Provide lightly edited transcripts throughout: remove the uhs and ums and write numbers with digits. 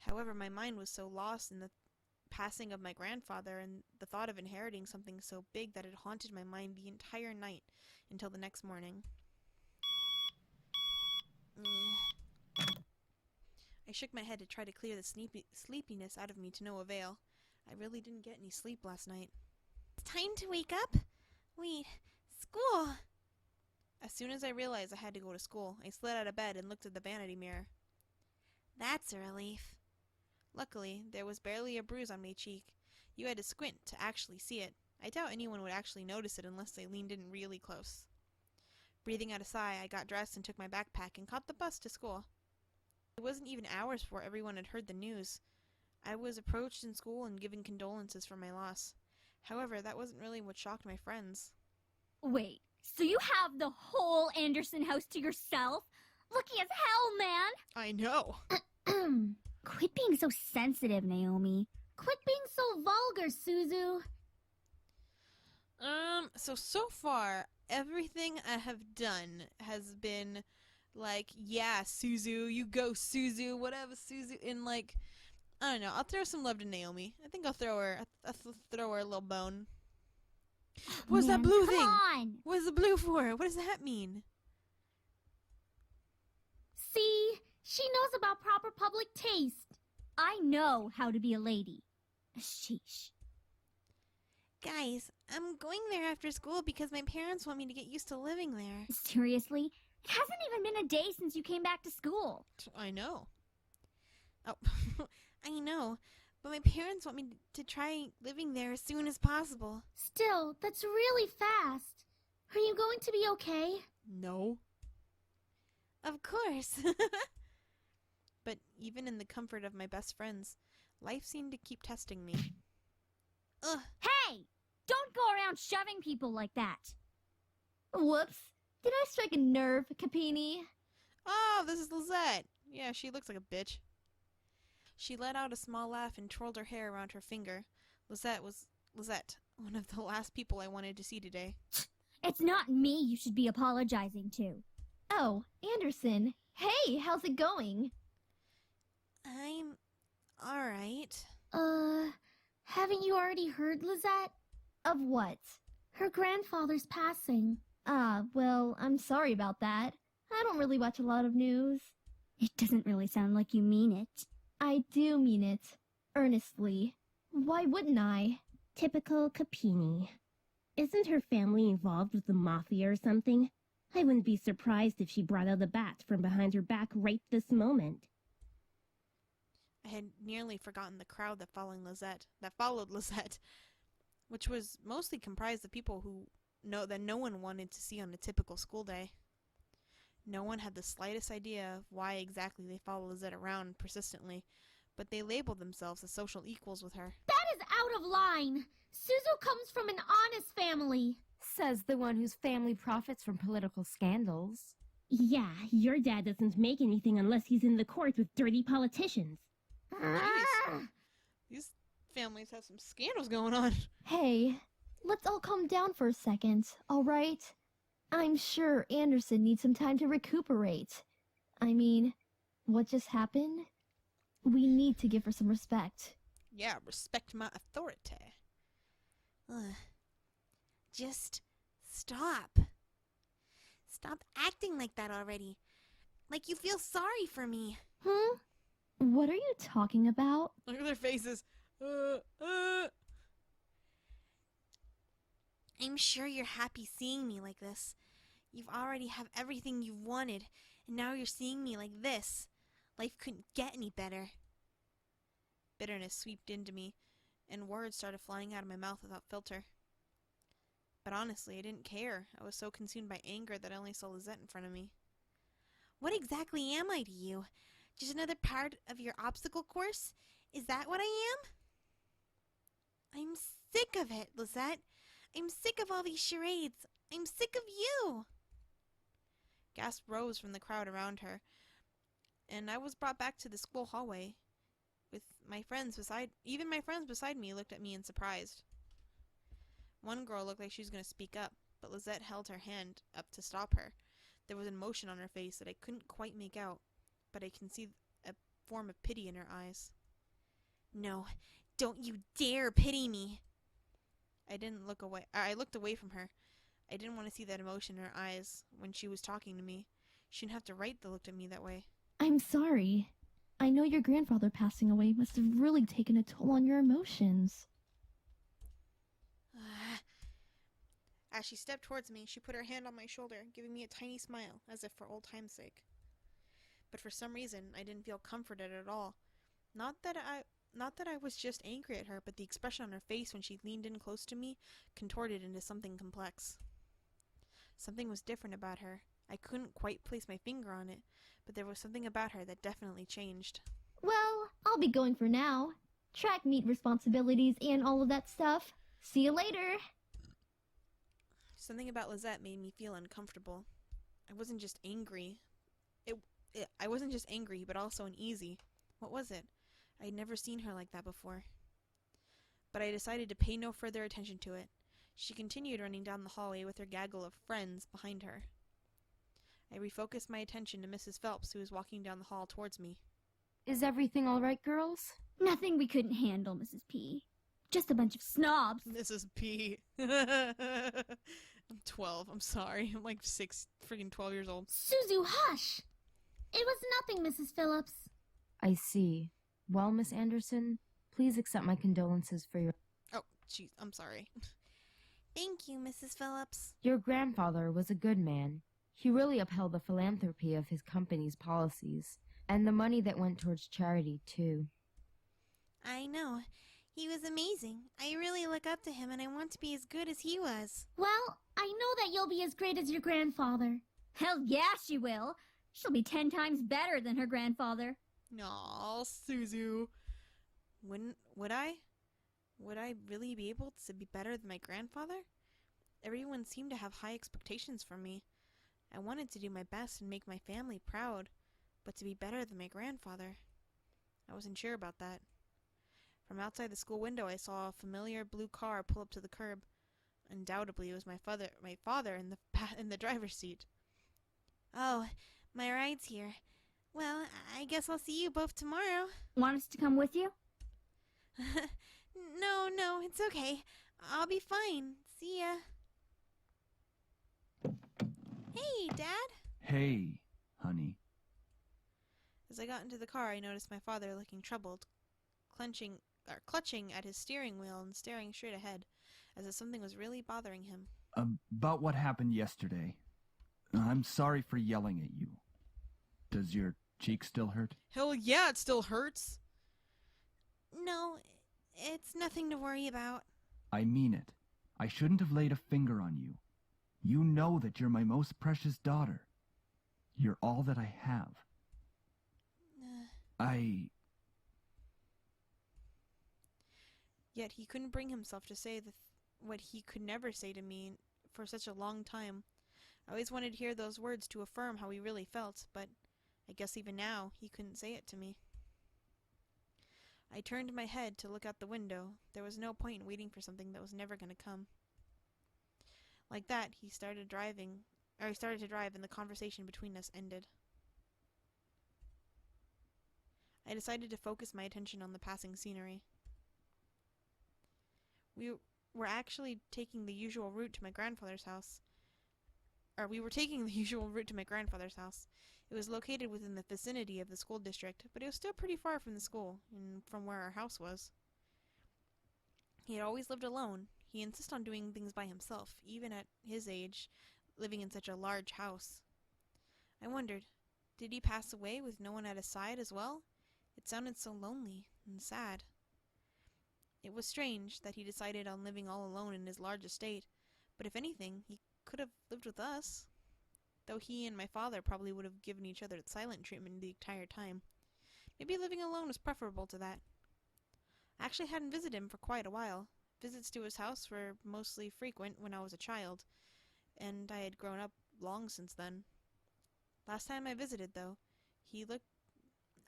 However, my mind was so lost in the passing of my grandfather and the thought of inheriting something so big that it haunted my mind the entire night until the next morning. I shook my head to try to clear the sleepiness out of me to no avail. I really didn't get any sleep last night. It's time to wake up? Wait, school! As soon as I realized I had to go to school, I slid out of bed and looked at the vanity mirror. That's a relief. Luckily, there was barely a bruise on my cheek. You had to squint to actually see it. I doubt anyone would actually notice it unless they leaned in really close. Breathing out a sigh, I got dressed and took my backpack and caught the bus to school. It wasn't even hours before everyone had heard the news. I was approached in school and given condolences for my loss. However, that wasn't really what shocked my friends. Wait, so you have the whole Anderson house to yourself? Lucky as hell, man! I know! Quit being so sensitive, Naomi. Quit being so vulgar, Suzu. So far, everything I have done has been like, yeah, Suzu, you go, Suzu, whatever, Suzu, and like, I don't know, I'll throw some love to Naomi. I think I'll throw her a little bone. What's that blue thing? Come on! What's the blue for? What does that mean? See? She knows about proper public taste. I know how to be a lady. Sheesh. Guys, I'm going there after school because my parents want me to get used to living there. Seriously? It hasn't even been a day since you came back to school. I know. Oh, I know. But my parents want me to try living there as soon as possible. Still, that's really fast. Are you going to be okay? No. Of course. But even in the comfort of my best friends, life seemed to keep testing me. Ugh. Hey! Don't go around shoving people like that. Whoops. Did I strike a nerve, Cappini? Oh, this is Lizette. Yeah, she looks like a bitch. She let out a small laugh and twirled her hair around her finger. Lizette, one of the last people I wanted to see today. It's not me you should be apologizing to. Oh, Anderson. Hey, how's it going? I'm alright. Haven't you already heard, Lizette? Of what? Her grandfather's passing. Ah, well, I'm sorry about that. I don't really watch a lot of news. It doesn't really sound like you mean it. I do mean it. Earnestly. Why wouldn't I? Typical Cappini. Isn't her family involved with the mafia or something? I wouldn't be surprised if she brought out a bat from behind her back right this moment. I had nearly forgotten the crowd that followed Lizette, which was mostly comprised of people who no one wanted to see on a typical school day. No one had the slightest idea of why exactly they followed Lizette around persistently, but they labeled themselves as social equals with her. That is out of line. Suzu comes from an honest family. Says the one whose family profits from political scandals. Yeah, your dad doesn't make anything unless he's in the court with dirty politicians. Jeez. These families have some scandals going on. Hey, let's all calm down for a second, all right? I'm sure Anderson needs some time to recuperate. I mean, what just happened? We need to give her some respect. Yeah, respect my authority. Ugh. Just stop. Stop acting like that already. Like you feel sorry for me. What are you talking about? Look at their faces. I'm sure you're happy seeing me like this. You've already have everything you've wanted, and now you're seeing me like this. Life couldn't get any better. Bitterness swept into me, and words started flying out of my mouth without filter. But honestly, I didn't care. I was so consumed by anger that I only saw Lizette in front of me. What exactly am I to you? Just another part of your obstacle course? Is that what I am? I'm sick of it, Lizette. I'm sick of all these charades. I'm sick of you. Gasps rose from the crowd around her, and I was brought back to the school hallway. With my friends beside me looked at me in surprise. One girl looked like she was going to speak up, but Lizette held her hand up to stop her. There was emotion on her face that I couldn't quite make out, but I can see a form of pity in her eyes. No, don't you dare pity me! I didn't look away. I looked away from her. I didn't want to see that emotion in her eyes when she was talking to me. She didn't have to write that looked at me that way. I'm sorry. I know your grandfather passing away must have really taken a toll on your emotions. As she stepped towards me, she put her hand on my shoulder, giving me a tiny smile, as if for old time's sake. But for some reason, I didn't feel comforted at all. Not that I was just angry at her, but the expression on her face when she leaned in close to me contorted into something complex. Something was different about her. I couldn't quite place my finger on it, but there was something about her that definitely changed. Well, I'll be going for now. Track meet responsibilities and all of that stuff. See you later. Something about Lizette made me feel uncomfortable. I wasn't just angry. I wasn't just angry, but also uneasy. What was it? I had never seen her like that before. But I decided to pay no further attention to it. She continued running down the hallway with her gaggle of friends behind her. I refocused my attention to Mrs. Phelps, who was walking down the hall towards me. Is everything all right, girls? Nothing we couldn't handle, Mrs. P. Just a bunch of snobs. Mrs. P. I'm 12. I'm sorry. I'm like 12 years old. Suzu, hush! It was nothing, Mrs. Phillips. I see. Well, Miss Anderson, please accept my condolences for your... Oh, jeez. I'm sorry. Thank you, Mrs. Phillips. Your grandfather was a good man. He really upheld the philanthropy of his company's policies, and the money that went towards charity, too. I know. He was amazing. I really look up to him, and I want to be as good as he was. Well, I know that you'll be as great as your grandfather. Hell yeah, she will. She'll be 10 times better than her grandfather. Aw, Suzu. Would I? Would I really be able to be better than my grandfather? Everyone seemed to have high expectations from me. I wanted to do my best and make my family proud, but to be better than my grandfather, I wasn't sure about that. From outside the school window, I saw a familiar blue car pull up to the curb. Undoubtedly, it was my father in the driver's seat. Oh, my ride's here. Well, I guess I'll see you both tomorrow. Want us to come with you? No, it's okay. I'll be fine. See ya. Hey, Dad. Hey, honey. As I got into the car, I noticed my father looking troubled, clutching at his steering wheel and staring straight ahead, as if something was really bothering him. About what happened yesterday. I'm sorry for yelling at you. Does your cheek still hurt? Hell yeah, it still hurts. No, it's nothing to worry about. I mean it. I shouldn't have laid a finger on you. You know that you're my most precious daughter. You're all that I have. Yet he couldn't bring himself to say what he could never say to me for such a long time. I always wanted to hear those words to affirm how he really felt, but I guess even now he couldn't say it to me. I turned my head to look out the window. There was no point in waiting for something that was never going to come. Like that, he started to drive, and the conversation between us ended. I decided to focus my attention on the passing scenery. We were taking the usual route to my grandfather's house. It was located within the vicinity of the school district, but it was still pretty far from the school and from where our house was. He had always lived alone. He insisted on doing things by himself, even at his age, living in such a large house. I wondered, did he pass away with no one at his side as well? It sounded so lonely and sad. It was strange that he decided on living all alone in his large estate, but if anything, he could have lived with us. Though he and my father probably would have given each other silent treatment the entire time. Maybe living alone was preferable to that. I actually hadn't visited him for quite a while. Visits to his house were mostly frequent when I was a child, and I had grown up long since then. Last time I visited, though,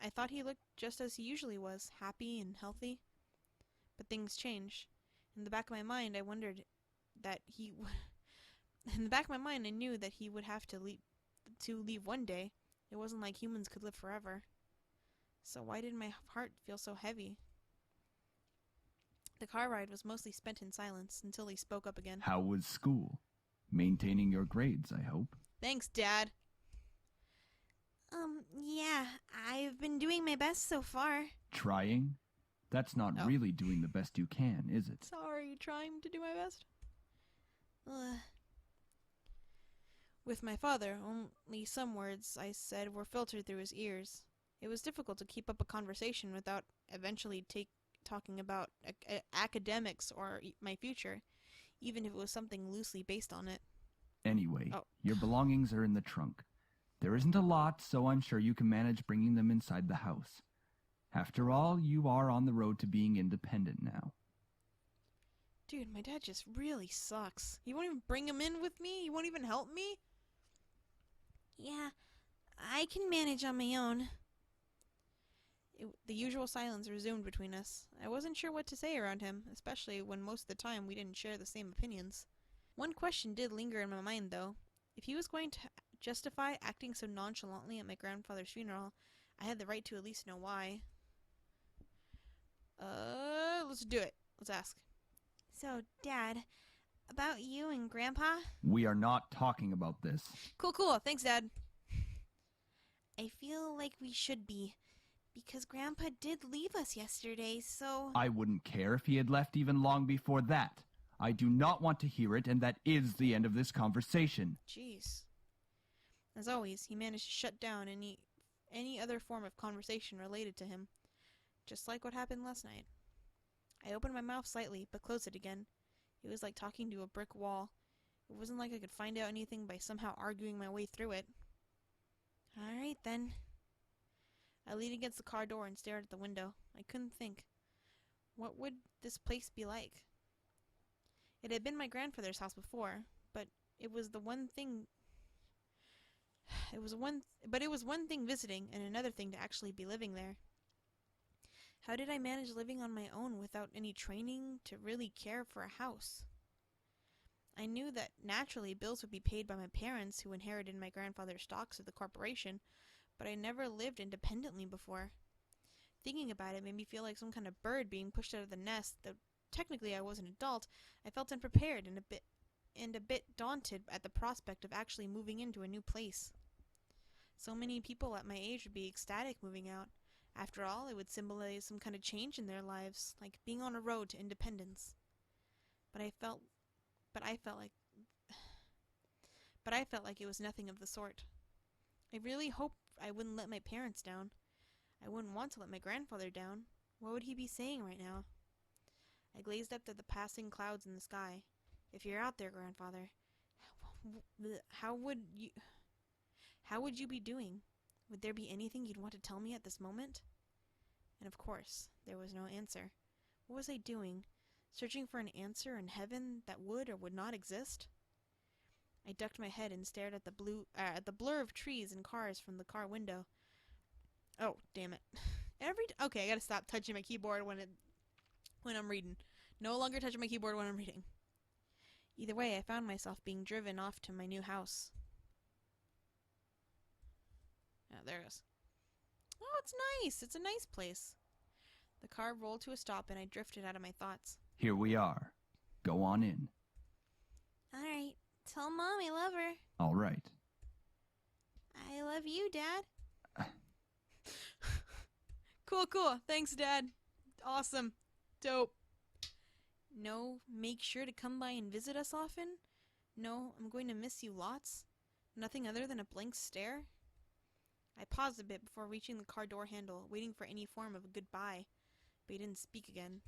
I thought he looked just as he usually was, happy and healthy. But things change. In the back of my mind, I wondered that he would... In the back of my mind, I knew that he would have to leave one day. It wasn't like humans could live forever. So why did my heart feel so heavy? The car ride was mostly spent in silence until he spoke up again. How was school? Maintaining your grades, I hope. Thanks, Dad. Yeah, I've been doing my best so far. Trying? That's not Oh. really doing the best you can, is it? Sorry, trying to do my best. With my father, only some words I said were filtered through his ears. It was difficult to keep up a conversation without eventually talking about academics or my future, even if it was something loosely based on it. Anyway, Oh. your belongings are in the trunk. There isn't a lot, so I'm sure you can manage bringing them inside the house. After all, you are on the road to being independent now. Dude, my dad just really sucks. He won't even bring him in with me? He won't even help me? Yeah, I can manage on my own. The usual silence resumed between us. I wasn't sure what to say around him, especially when most of the time we didn't share the same opinions. One question did linger in my mind, though. If he was going to justify acting so nonchalantly at my grandfather's funeral, I had the right to at least know why. Let's do it. Let's ask. So, Dad, about you and Grandpa? We are not talking about this. Cool. Thanks, Dad. I feel like we should be, because Grandpa did leave us yesterday, so... I wouldn't care if he had left even long before that. I do not want to hear it, and that is the end of this conversation. Jeez. As always, he managed to shut down any other form of conversation related to him, just like what happened last night. I opened my mouth slightly, but closed it again. It was like talking to a brick wall. It wasn't like I could find out anything by somehow arguing my way through it. Alright then. I leaned against the car door and stared at the window. I couldn't think. What would this place be like? It had been my grandfather's house before, but it was one thing visiting and another thing to actually be living there. How did I manage living on my own without any training to really care for a house? I knew that naturally bills would be paid by my parents who inherited my grandfather's stocks of the corporation, but I never lived independently before. Thinking about it made me feel like some kind of bird being pushed out of the nest. Though technically I was an adult, I felt unprepared and a bit daunted at the prospect of actually moving into a new place. So many people at my age would be ecstatic moving out. After all, it would symbolize some kind of change in their lives, like being on a road to independence. But I felt like it was nothing of the sort. I really hoped I wouldn't let my parents down. I wouldn't want to let my grandfather down. What would he be saying right now? I gazed up at the passing clouds in the sky. If you're out there, Grandfather, how would you be doing? Would there be anything you'd want to tell me at this moment? And of course, there was no answer. What was I doing? Searching for an answer in heaven that would or would not exist? I ducked my head and stared at the blur of trees and cars from the car window. Oh, damn it. Okay, I gotta stop touching my keyboard when I'm reading. No longer touching my keyboard when I'm reading. Either way, I found myself being driven off to my new house. Oh, there it goes. Oh, it's nice. It's a nice place. The car rolled to a stop and I drifted out of my thoughts. Here we are. Go on in. Alright. Tell Mom I love her. All right. I love you, Dad. Cool. Thanks, Dad. Awesome. Dope. No, make sure to come by and visit us often. No, I'm going to miss you lots. Nothing other than a blank stare. I paused a bit before reaching the car door handle, waiting for any form of a goodbye, but he didn't speak again.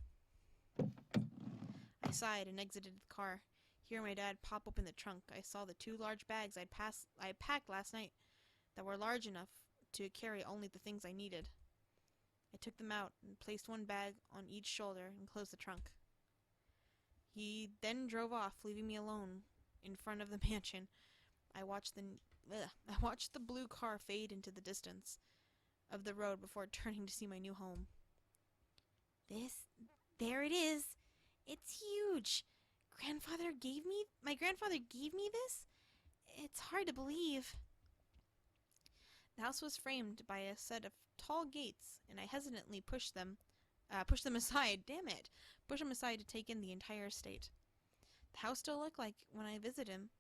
I sighed and exited the car. Hearing my dad pop open the trunk, I saw the 2 large bags I packed last night that were large enough to carry only the things I needed. I took them out and placed one bag on each shoulder and closed the trunk. He then drove off, leaving me alone in front of the mansion. I watched the blue car fade into the distance of the road before turning to see my new home. There it is. It's huge. My grandfather gave me this? It's hard to believe. The house was framed by a set of tall gates, and I hesitantly pushed them aside. Damn it! Push them aside to take in the entire estate. The house still looked like when I visited him.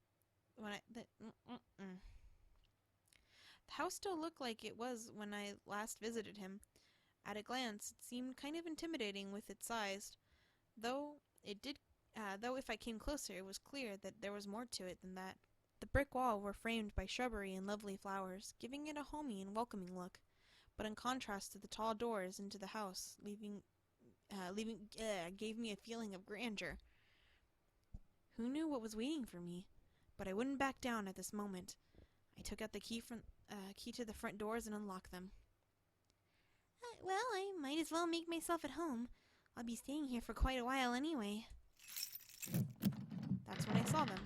The house still looked like it was when I last visited him. At a glance, it seemed kind of intimidating with its size, though if I came closer, it was clear that there was more to it than that. The brick walls were framed by shrubbery and lovely flowers, giving it a homey and welcoming look, but in contrast to the tall doors into the house, gave me a feeling of grandeur. Who knew what was waiting for me? But I wouldn't back down at this moment. I took out the key to the front doors and unlocked them. Well, I might as well make myself at home. I'll be staying here for quite a while anyway. That's when I saw them.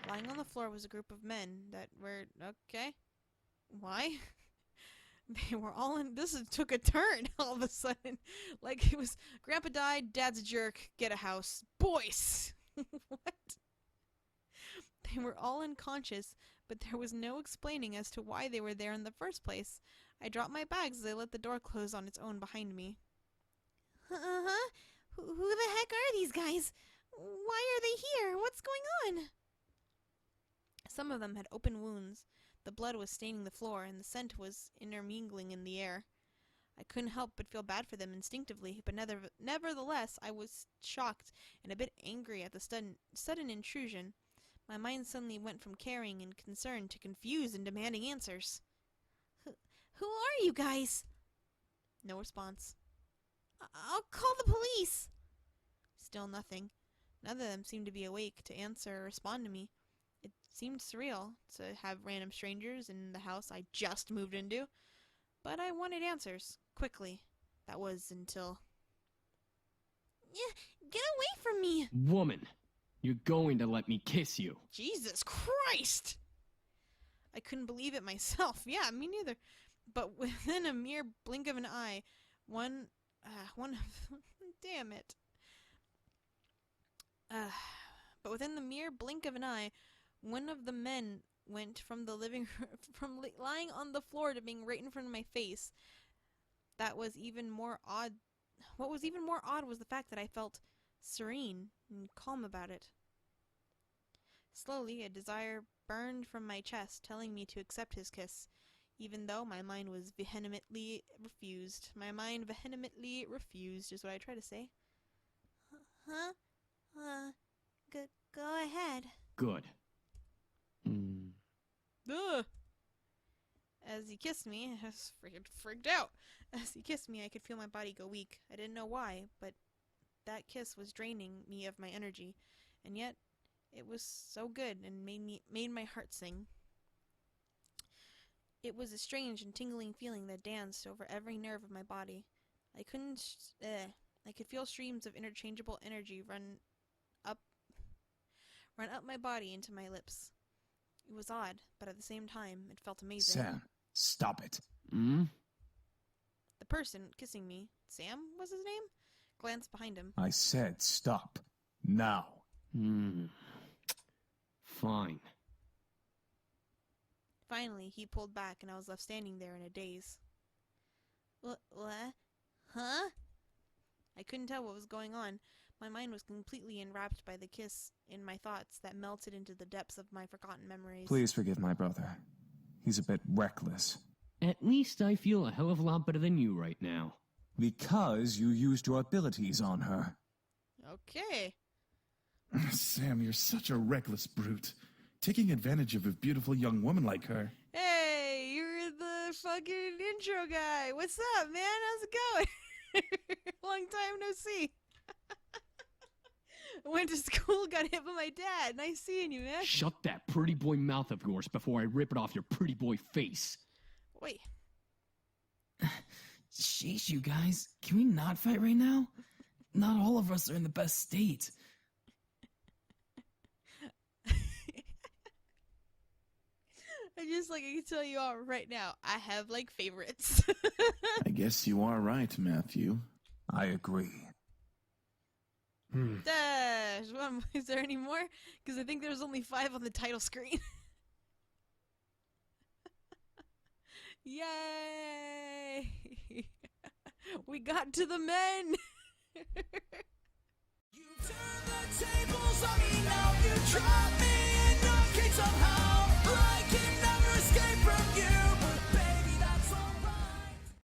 Lying on the floor was a group of men that were... Okay. Why? They were all in... took a turn all of a sudden. Like it was... Grandpa died, Dad's a jerk, get a house. Boys! What? They were all unconscious, but there was no explaining as to why they were there in the first place. I dropped my bags as I let the door close on its own behind me. Uh-huh. Who the heck are these guys? Why are they here? What's going on? Some of them had open wounds. The blood was staining the floor, and the scent was intermingling in the air. I couldn't help but feel bad for them instinctively, but nevertheless I was shocked and a bit angry at the sudden intrusion. My mind suddenly went from caring and concerned to confused and demanding answers. Who are you guys? No response. I'll call the police. Still nothing. None of them seemed to be awake to answer or respond to me. It seemed surreal to have random strangers in the house I just moved into, but I wanted answers, quickly. That was until... Yeah, get away from me! Woman, you're going to let me kiss you. Jesus Christ! I couldn't believe it myself. Yeah, me neither. But within a mere blink of an eye, one of... Damn it. But within the mere blink of an eye, one of the men went from the living room, from lying on the floor to being right in front of my face. That was even more odd. What was even more odd was the fact that I felt serene and calm about it. Slowly, a desire burned from my chest, telling me to accept his kiss, even though my mind was vehemently refused. My mind vehemently refused is what I try to say. Huh? Go ahead. Good. Ugh. As he kissed me, I was freaked out. As he kissed me, I could feel my body go weak. I didn't know why, but that kiss was draining me of my energy, and yet it was so good and made my heart sing. It was a strange and tingling feeling that danced over every nerve of my body. I could feel streams of interchangeable energy run up my body into my lips. It was odd, but at the same time, it felt amazing. Sam, stop it. Hmm? The person kissing me, Sam was his name, glanced behind him. I said stop. Now. Fine. Finally, he pulled back, and I was left standing there in a daze. What? Huh? I couldn't tell what was going on. My mind was completely enwrapped by the kiss in my thoughts that melted into the depths of my forgotten memories. Please forgive my brother. He's a bit reckless. At least I feel a hell of a lot better than you right now. Because you used your abilities on her. Okay. Sam, you're such a reckless brute. Taking advantage of a beautiful young woman like her. Hey, you're the fucking intro guy. What's up, man? How's it going? Long time no see. Went to school, got hit by my dad. Nice seeing you, man. Shut that pretty boy mouth of yours before I rip it off your pretty boy face. Wait. Sheesh, you guys. Can we not fight right now? Not all of us are in the best state. I can tell you all right now, I have, favorites. I guess you are right, Matthew. I agree. Is there any more? Because I think there's only 5 on the title screen. Yay! We got to the men! You turn the tables on me.